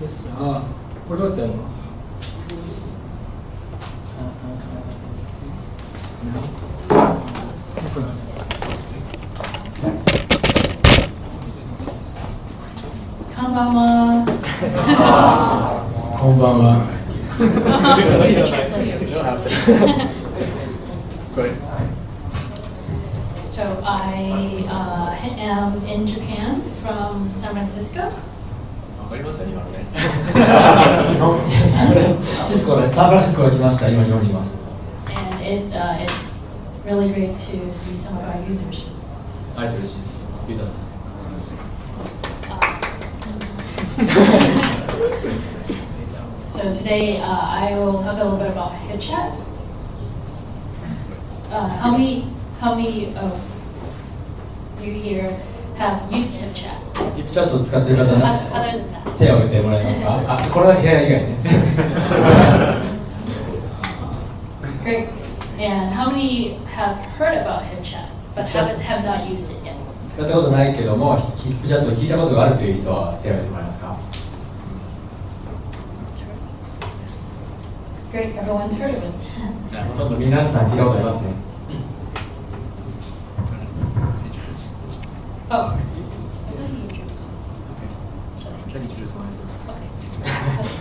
です。あ、これどうやってやるの？こんばんは。こんばんは。So I am in Japan from San Francisco. わかりますよ、今のね。サンフランシスコから来ました。今日本にいます。And it's really great to see some of our users. 会えて嬉しいです。ユーザーさん。So today I will talk a little bit about HipChat. How many of you here have used HipChat? ヒップチャットを使っている方な Other than that. 手を挙げてもらえますか？あ、これだけ部屋以外ね。Great. And how many have heard about HipChat but have not used it yet? 使ったことないけども、ヒップチャットを聞いたことがあるという人は手を挙げてもらえますか？ Great, everyone's heard of it. ほとんど皆さん聞いたことありますね。Oh.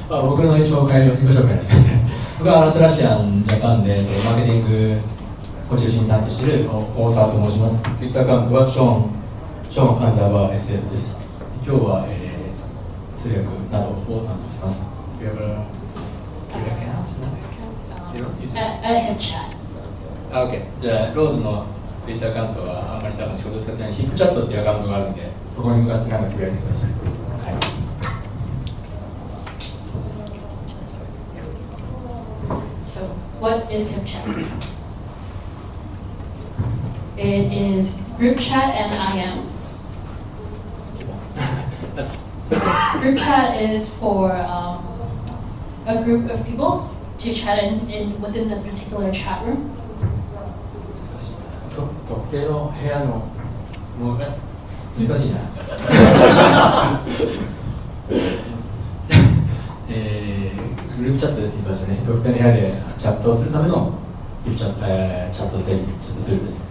僕の自己紹介ですね。僕はアトラシアンジャパンでマーケティングを中心に担当している大沢と申します。ツイッターアカウントはショーン_SF です。今日は、通訳などを担当します。At HipChat. OK。じゃあローズのツイッターアカウントはあんまり多分仕事使ってないヒップチャットっていうアカウントがあるんで、そこに向かって何かつぶやいてください。はい。So, what is HipChat? It is group chat and IM. Group chat is for a group of people to chat within the particular chat room. 特定の部屋のもう難しいな。グループチャットですね、確かね。特定の部屋でチャットをするためのチャットツールですね。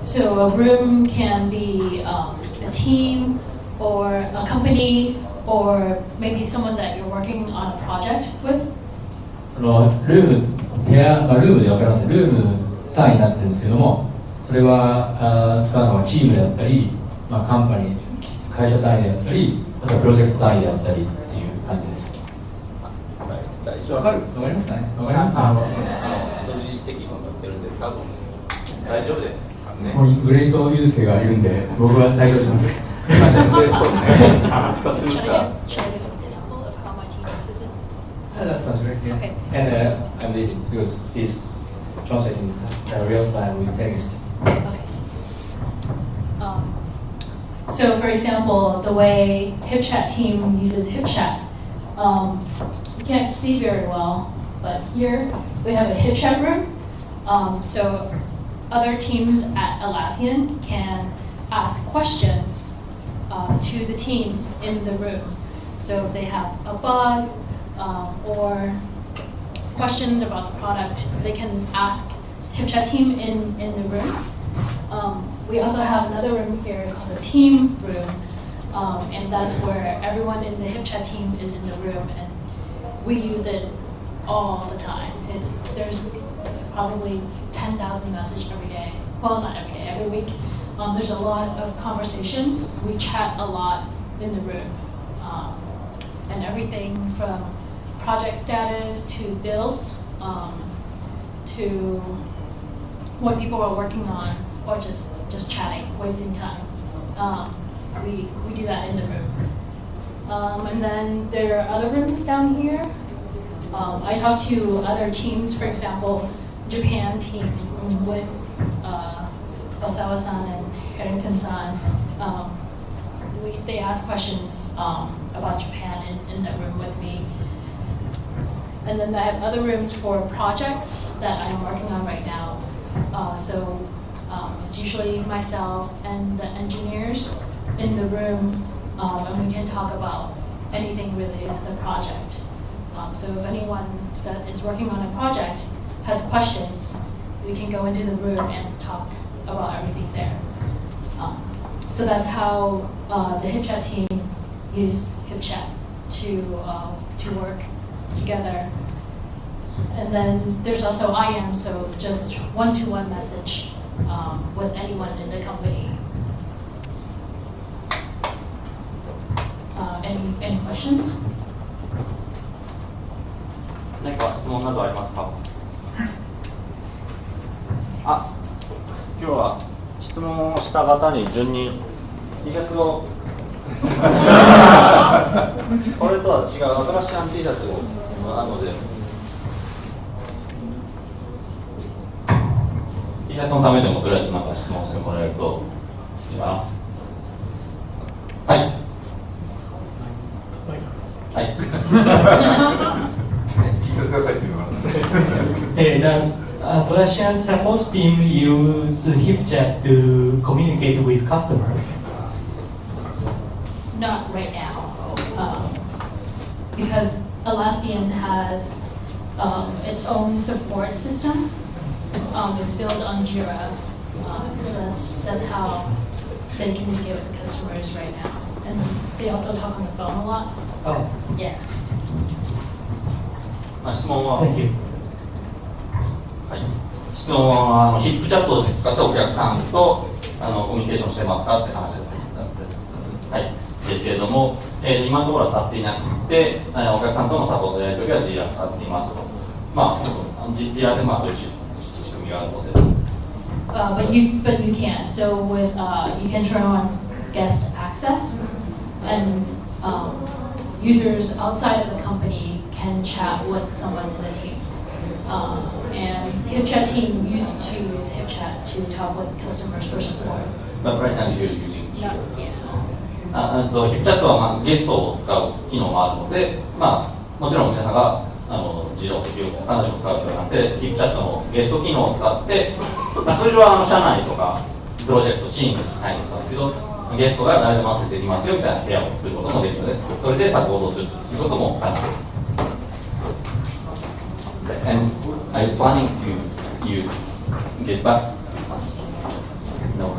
So a room can be a team or a company or maybe someone that you're working on a project with. そのルームで分かりますね。ルーム単位になってるんですけども、それは使うのはチームであったり、カンパニー、会社単位であったり、あとはプロジェクト単位であったりっていう感じです。わかりますかね。わかりますか。同時テキストになってるんで、多分大丈夫ですかね。ここにグレートユースケがいるんで、僕は対処します。すみません、グレートですね。すみません。That sounds great. Yeah. Okay. And I'm leading because he's translating real time with text. Okay. So for example, the way HipChat team uses HipChat, you can't see very well, but here we have a HipChat room. So other teams at Atlassian can ask questions to the team in the room. So if they have a bug or questions about the product, they can ask HipChat team in the room. We also have another room here called the team room, and that's where everyone in the HipChat team is in the room, and we use it all the time. There's probably 10,000 messages every day. Well, not every day, every week. There's a lot of conversation. We chat a lot in the room, and everything from project status to builds to what people are working on, or just chatting, wasting time. We do that in the room. And then there are other rooms down here. I talk to other teams, for example, Japan team with Osawa-san and Harrington-san. They ask questions about Japan in that room with me. And then I have other rooms for projects that I'm working on right now. So it's usually myself and the engineers in the room, and we can talk about anything related to the project. So if anyone that is working on a project has questions, we can go into the room and talk about everything there. So that's how the HipChat team used HipChat to work together. And then there's also IM, so just one-to-one message with anyone in the company. Any questions? 何か質問などありますか？あ、今日は質問をした方に順に T シャツをこれとは違う新しいT シャツがあるので T シャツのためでもとりあえずなんか質問してもらえるといいかな。はい。はい。Does Russian support team use HipChat to communicate with customers? Not right now, because Atlassian has its own support system. It's built on Jira, so that's how they communicate with customers right now. And they also talk on the phone a lot. Oh, Yeah. 質問は、 thank you. はい、質問はヒップチャットを使ったお客さんとコミュニケーションしてますかって話ですね。はい。ですけれども、今のところは使っていなくて、お客さんとのサポートやり取りは Jira を使っていますと。まあ、そもそも Jira でそういう仕組みがあるので。But you can. So with you can turn on guest access, and users outside of the company can chat with someone in the team. And HipChat team used to use HipChat to talk with customers for support. But right now you're using Jira. Yeah. ヒップチャットは、ゲストを使う機能もあるので、もちろん皆さんが事情的話を使う必要がなくて、ヒップチャットのゲスト機能を使って、通常は社内とかプロジェクト、チームに使うんですけど、ゲストが誰でもアクセスできますよみたいな部屋を作ることもできるので、それでサポートするということも可能です。And are you planning to use GitBack? No.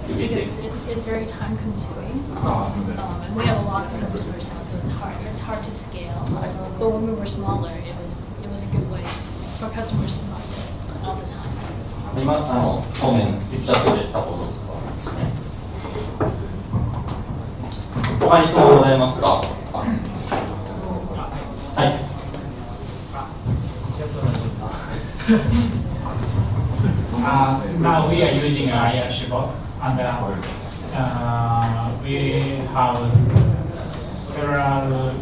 Because it's very time consuming. And we have a lot of customers now, so it's hard to scale. But when we were smaller, it was a good way for customers to find it all the time. 今当面ヒップチャットでサポートすることですね。他に質問ございますか？はい。Now we are using IRC bot, and we have several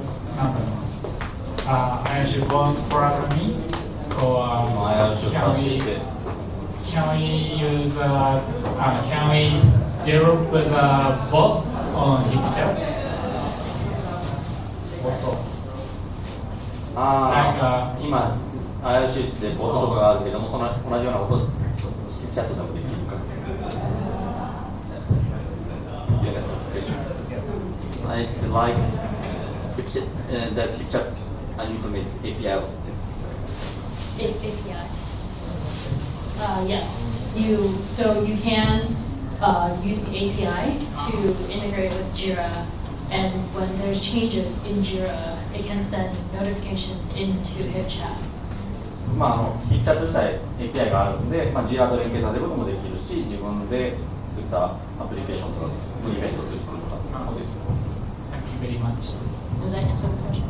IRC bot programming. So can we use can we develop the bot on HipChat? 今 IRC でボットとかがあるけども、その同じようなことをチャットでもできるか。It's like HipChat, does HipChat implement API? API. Yes. So you can use the API to integrate with Jira, and when there's changes in Jira, it can send notifications into HipChat. ヒップチャット自体 API があるので、Jira と連携させることもできるし、自分で作ったアプリケーションとかのイベントを作ることもできる。Thank you very much. Does that answer the question?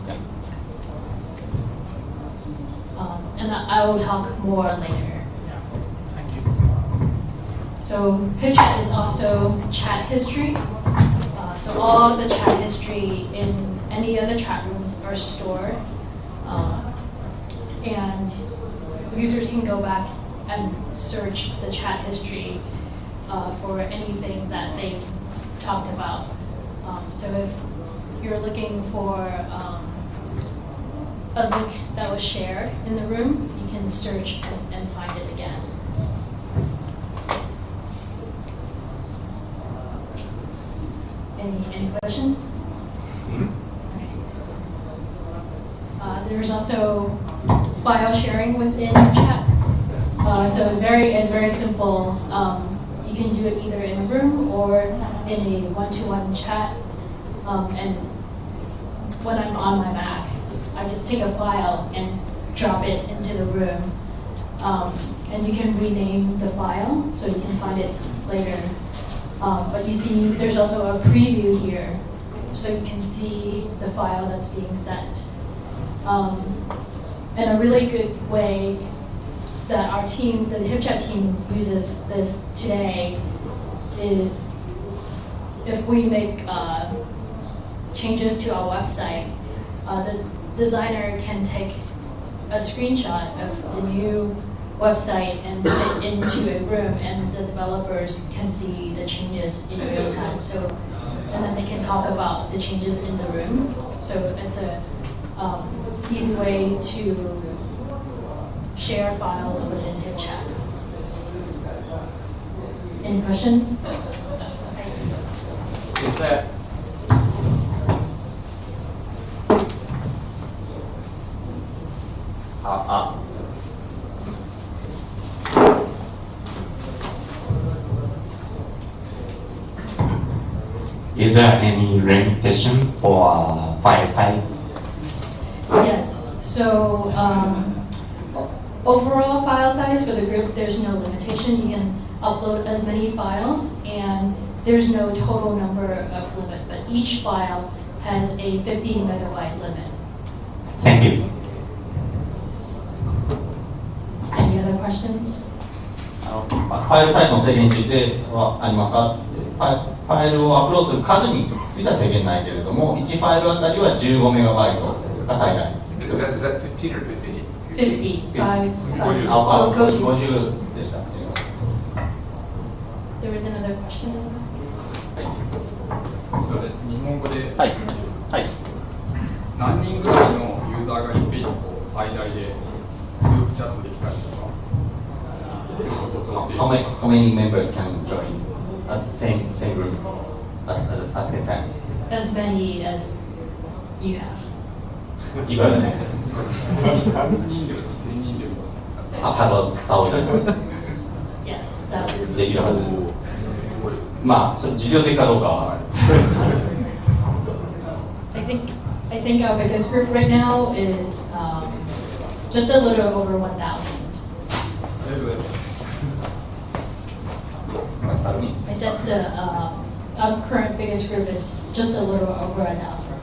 Yeah. And I will talk more later. Yeah. Thank you. So HipChat is also chat history. So all the chat history in any of the chat rooms are stored. And users can go back and search the chat history for anything that they've talked about. So if you're looking for a link that was shared in the room, you can search and find it again. Any questions? There's also file sharing within HipChat. So it's very simple. You can do it either in a room or in a one-to-one chat. And when I'm on my Mac, I just take a file and drop it into the room. And you can rename the file so you can find it later. But you see there's also a preview here, so you can see the file that's being sent. And a really good way that our team, the HipChat team, uses this today is if we make changes to our website, the designer can take a screenshot of the new website and put it into a room, and the developers can see the changes in real time. So, and then they can talk about the changes in the room. So it's a easy way to share files within HipChat. Any questions? Is that Is there any limitation for file size? Yes. So overall file size for the group, there's no limitation. You can upload as many files, and there's no total number of limit, but each file has a 50 megabyte limit. Thank you. Any other questions? ファイルサイズの制限についてはありますか？ファイルをアップロードする数については制限ないけれども、1ファイルあたりは15メガバイトが最大。Is that 15 or 50? 50. 50でした。すみません。There was another question. 日本語で、はい。はい。何人ぐらいのユーザーが1ページと最大でグループチャットできたりとか、そういうことを想定しています。How many members can join at the same group at the same time? As many as you have. いくらでも。何人量、1000人量とかなんですか？ About thousands. Yes, thousands. できるはずです。まあ、それ事情的かどうかは。I think our biggest group right now is just a little over 1,000. ありがとうございます。I said our current biggest group is just a little over 1,000.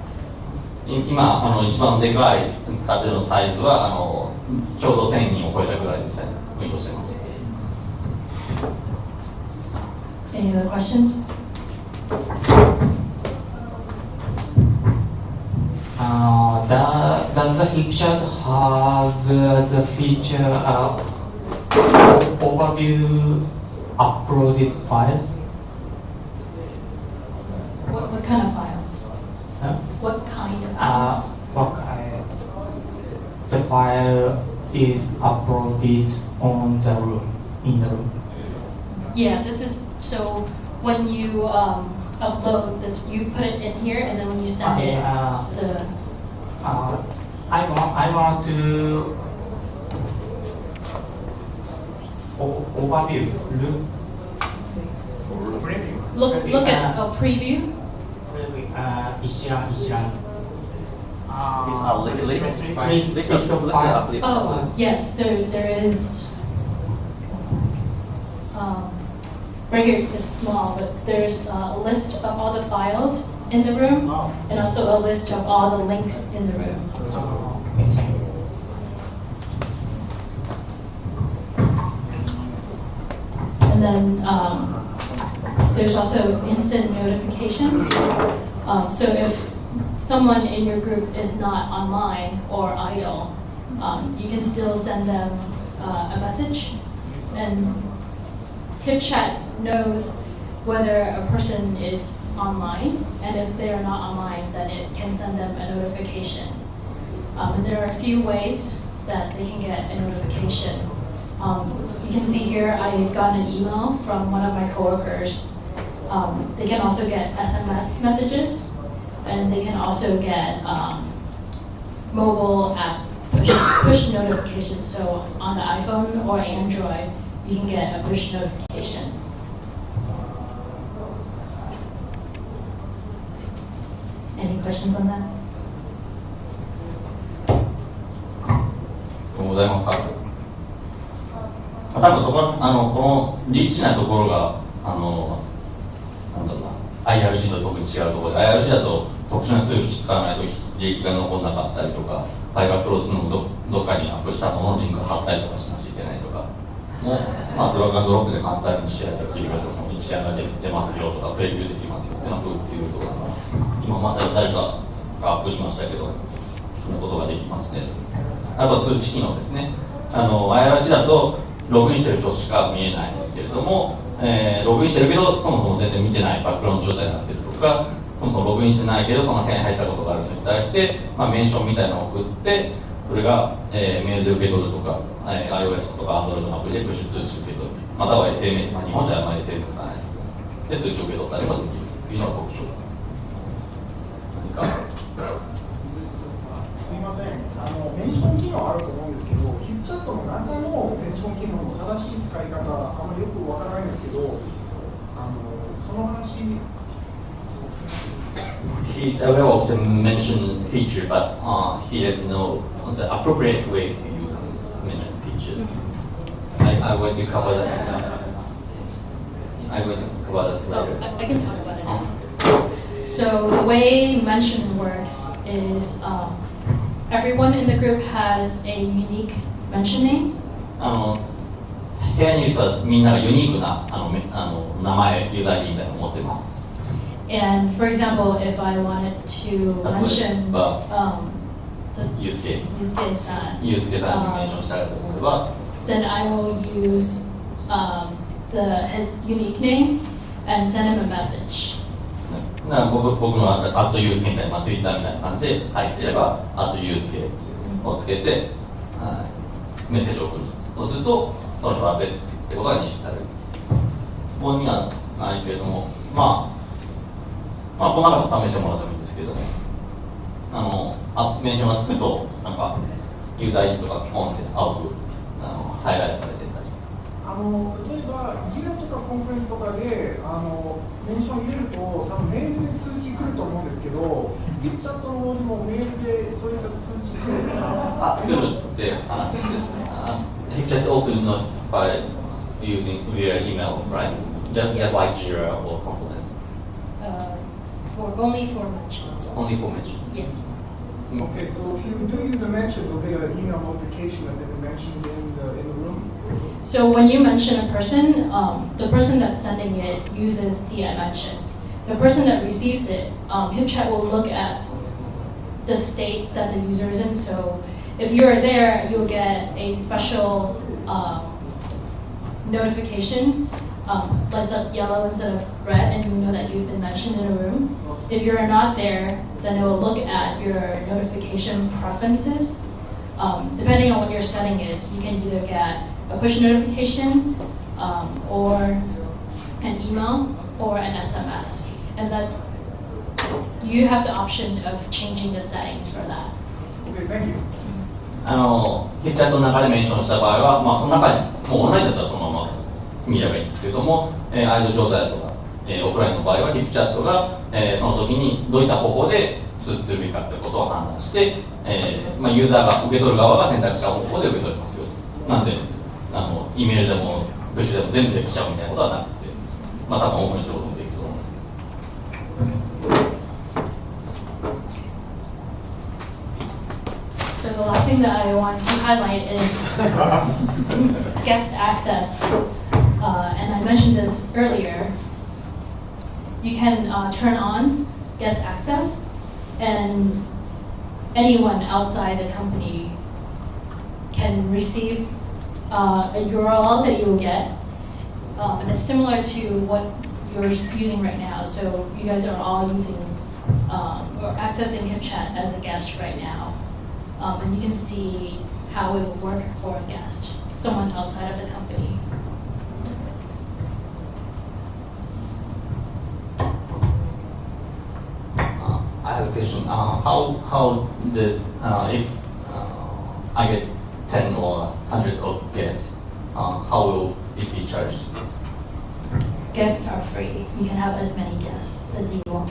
今一番でかい使っているのサイズはちょうど1000人を超えたぐらいですね。運用しています。Any other questions? Does the HipChat have the feature overview uploaded files? What kind of files? Huh? What kind of files? The file is uploaded on the room, in the room. Yeah, this is so when you upload this, you put it in here, and then when you send it, I want to overview. look at a preview. 一覧。List of files. Oh, yes, there is. Right here, it's small, but there's a list of all the files in the room, and also a list of all the links in the room. Okay, thank you. And then there's also instant notifications. So if someone in your group is not online or idle, you can still send them a message, and HipChat knows whether a person is online, and if they are not online, then it can send them a notification. And there are a few ways that they can get a notification. You can see here I've gotten an email from one of my coworkers. They can also get SMS messages. and they can also get mobile app push notifications. So on the iPhone or Android, you can get a push notification. Any questions on that? そうございますか。多分そこはこのリッチなところがなんだろうな IRC と特に違うところで IRC だと特殊なツール使わないと利益が残らなかったりとかファイバークロスのどっかにアップしたもののリンクを貼ったりとかしなきゃいけないとかもう、ドラッグアンドロップで簡単に試合が切り替えてその一覧が出ますよとかプレビューできますよっていうのはすごく強いところだから今まさに誰かがアップしましたけどそんなことができますね。あとは通知機能ですね。IRC だとログインしてる人しか見えないけれども、ログインしてるけどそもそも全然見てないバックグラウンド状態になってるとかそもそもログインしてないけどその部屋に入ったことがある人に対して、メンションみたいなのを送ってそれが、メールで受け取るとか、iOS とか Android のアプリでプッシュ通知受け取るまたは SMS、日本じゃあまり SMS 使わないですけどで通知を受け取ったりもできるというのが特徴。何かすいません、メンション機能あると思うんですけど、HipChat の中のメンション機能の正しい使い方、あんまりよくわからないんですけど、その話。He's aware of the mention feature, but he doesn't know the appropriate way to use the mention feature. I'm going to cover that. I'm going to cover that later. I can talk about it now. So the way mention works is everyone in the group has a unique mention name. 部屋にいる人はみんながユニークな名前、ユーザー ID みたいなのを持っています。And for example, if I wanted to mentionユースケさんにメンションしたいと思えば then I will use his unique name and send him a message. 僕のアットユースケみたいな、Twitter みたいな感じで入ってればアットユースケをつけて、メッセージを送ると。そうするとその人はってことが認識される。ここにはないけれども、この中で試してもらってもいいんですけども、メンションがつくとなんかユーザー ID とかポンって青くハイライトされてたり。例えば一覧とかコンフェレンスとかでメンション入れると多分メールで通知来ると思うんですけど、HipChat の方にもメールでそういった通知来る来るって話ですね。HipChat also notifies using via email, right? Just like Jira or Confluence. Only for mentions. Only for mentions. Yes. Okay, so if you do use a mention, you'll get an email notification that they've been mentioned in the room. So when you mention a person, the person that's sending it uses the I mention. The person that receives it, HipChat will look at the state that the user is in. So if you're there, you'll get a special notification. Lights up yellow instead of red, and you know that you've been mentioned in a room. If you're not there, then it will look at your notification preferences. Depending on what your setting is, you can either get a push notification, or an email, or an SMS. And you have the option of changing the settings for that. Okay, thank you. HipChat の中でメンションした場合は、その中にもうオンラインだったらそのまま見ればいいんですけれども、アイドル状態だとか、オフラインの場合は HipChat が、その時にどういった方法で通知するべきかということを判断して、ユーザーが受け取る側が選択した方法で受け取りますよ。なんでEメールでもプッシュでも全部できちゃうみたいなことはなくて、多分オフにすることもできると思うんですけど。So the last thing that I want to highlight is guest access. And I mentioned this earlier. You can turn on guest access, and anyone outside the company can receive a URL that you will get. And it's similar to what you're using right now. So you guys are all using or accessing HipChat as a guest right now. And you can see how it will work for a guest, someone outside of the company. I have a question. How does if I get 10 or hundreds of guests, how will it be charged? Guests are free. You can have as many guests as you want.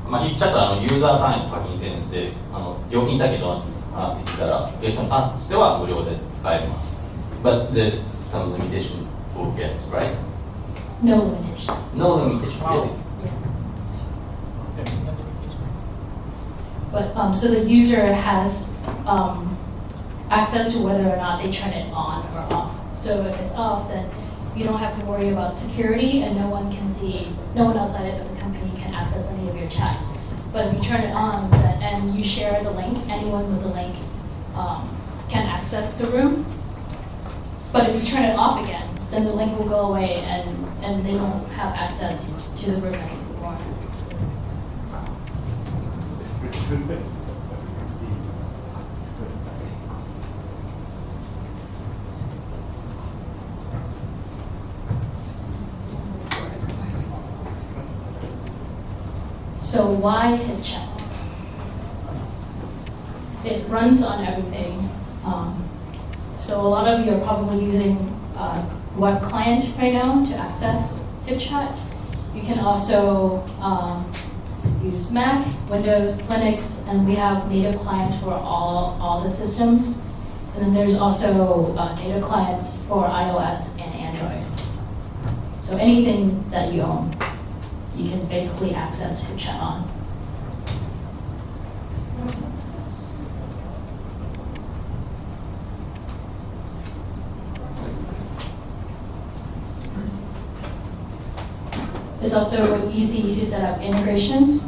まあ、ヒップチャットはユーザー単位の課金制で料金体系どうなってきたらゲストに関しては無料で使えます。But there's some limitation for guests, right? No limitation. No limitation, really? Yeah. But so the user has access to whether or not they turn it on or off. So if it's off, then you don't have to worry about security, and no one can see, no one outside of the company can access any of your chats. But if you turn it on and you share the link, anyone with the link can access the room. But if you turn it off again, then the link will go away and they won't have access to the room anymore. So why HipChat? It runs on everything. So a lot of you are probably using web client right now to access HipChat. You can also use Mac, Windows, Linux, and we have native clients for all the systems. And then there's also native clients for iOS and Android. So anything that you own, you can basically access HipChat on. It's also easy to set up integrations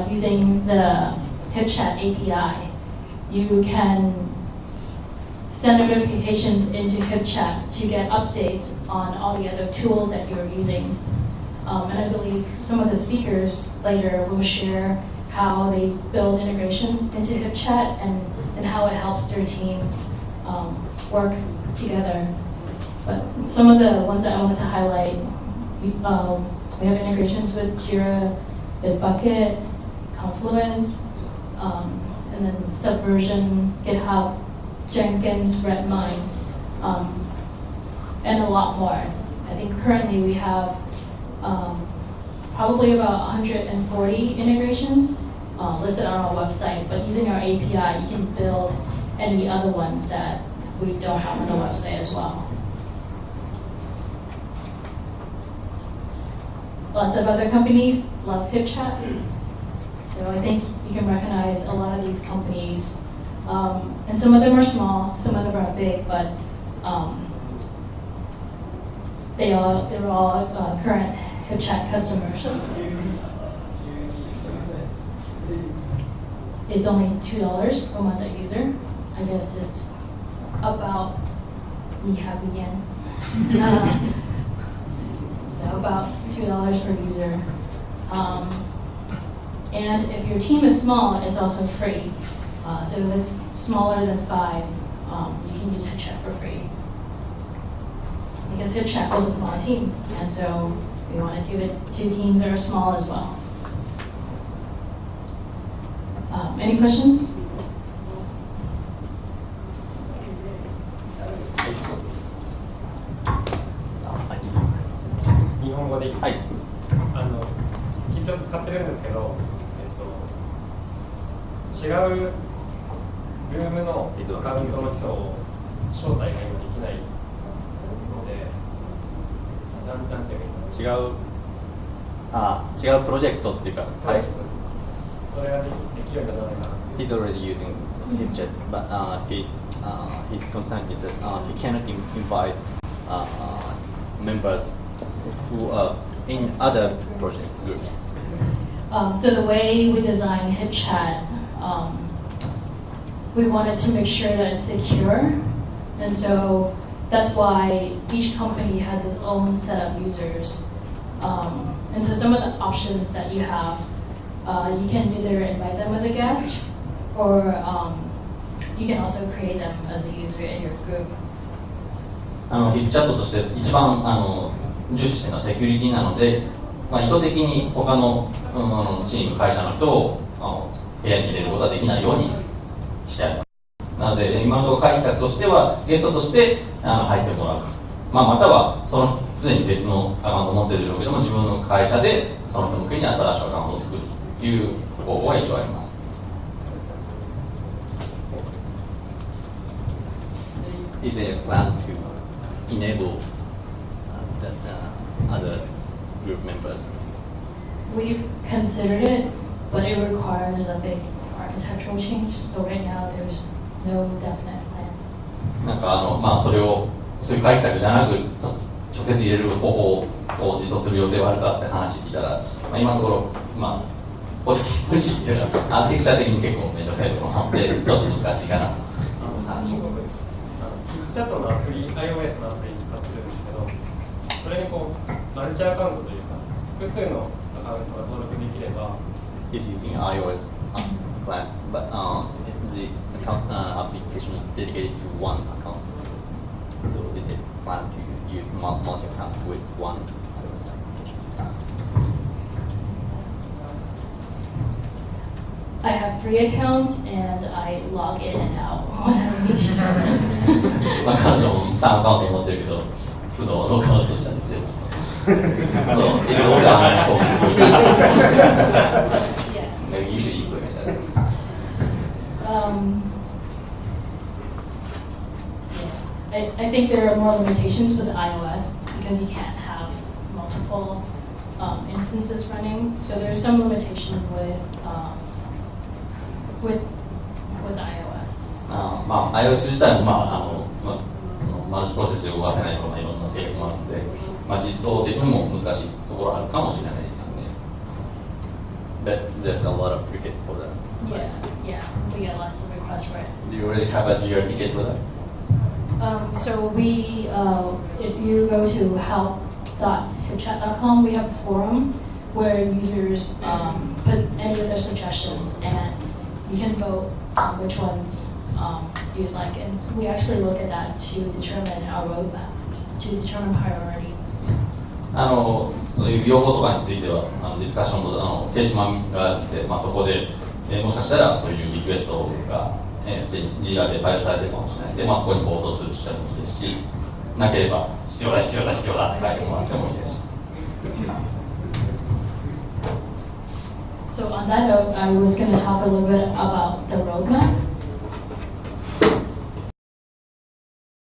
using the HipChat API. You can send notifications into HipChat to get updates on all the other tools that you're using. And I believe some of the speakers later will share how they build integrations into HipChat and how it helps their team work together. But some of the ones that I wanted to highlight, we have integrations with Jira, Bitbucket, Confluence, and then Subversion, GitHub, Jenkins, Redmine, and a lot more. I think currently we have probably about 140 integrations listed on our website, but using our API, you can build any other ones that we don't have on the website as well. Lots of other companies love HipChat, so I think you can recognize a lot of these companies. And some of them are small, some of them are big, but they're all current HipChat customers. It's only $2 per month a user. I guess it's about yen. So about $2 per user. And if your team is small, it's also free. So if it's smaller than 5, you can use HipChat for free. Because HipChat was a small team, and so we want to give it to teams that are small as well. Any questions? 日本語で、はい、ヒット使ってるんですけど、違うルームのアカウントの人を招待が今できないので、なんていうの？違うプロジェクトっていうか、はい、それができるようにならないかな。He's already using HipChat, but his concern is that he cannot invite members who are in other project groups. So the way we designed HipChat, we wanted to make sure that it's secure, and so that's why each company has its own set of users. And so some of the options that you have, you can either invite them as a guest, or you can also create them as a user in your group. ヒップチャットとして一番重視しているのはセキュリティなので、意図的に他の、チーム会社の人を部屋に入れることはできないようにしてあります。なので、今のところ回避策としては、ゲストとして入ってもらうか、またはその人、すでに別のアカウントを持っているけども、自分の会社でその人向けに新しいアカウントを作るという方法は一応あります。Is there a plan to enable other group members? We've considered it, but it requires a big architectural change. So right now, there's no definite plan. なんかそれをそういう回避策じゃなく直接入れる方法を実装する予定はあるかって話聞いたら、今のところポリシーっていうのはアーキテクチャ的に結構面倒くさいところなのでちょっと難しいかなと話。チャットのアプリ、iOS のアプリ使ってるんですけど、それにマルチアカウントというか複数のアカウントが登録できれば。Is using iOS client, but the account application is dedicated to one account. So is it planned to use multi-account with one iOS application? I have 3 accounts and I log in and out when I need to. 彼女も3アカウント持ってるけど、都度ログアウトしたりしてます。そう、いろいろお世話になると。Maybe you should implement that. I think there are more limitations with iOS because you can't have multiple instances running. So there's some limitation with iOS. iOS 自体もマルチプロセスで動かせないようないろんな制約もあるので、実装的にも難しいところあるかもしれないですね。But there's a lot of requests for that. Yeah, we get lots of requests for it. Do you already have a GR ticket for that? So we, if you go to help.hipchat.com, we have a forum where users put any of their suggestions, and you can vote on which ones you'd like. And we actually look at that to determine our roadmap, to determine priority. そういう用語とかについてはディスカッションの停止版があって、そこで、もしかしたらそういうリクエストがすでに GR でファイルされてるかもしれないので、そこにボードするしたらもいいですし、なければ必要だって書いてもらってもいいですし。So on that note, I was going to talk a little bit about the roadmap.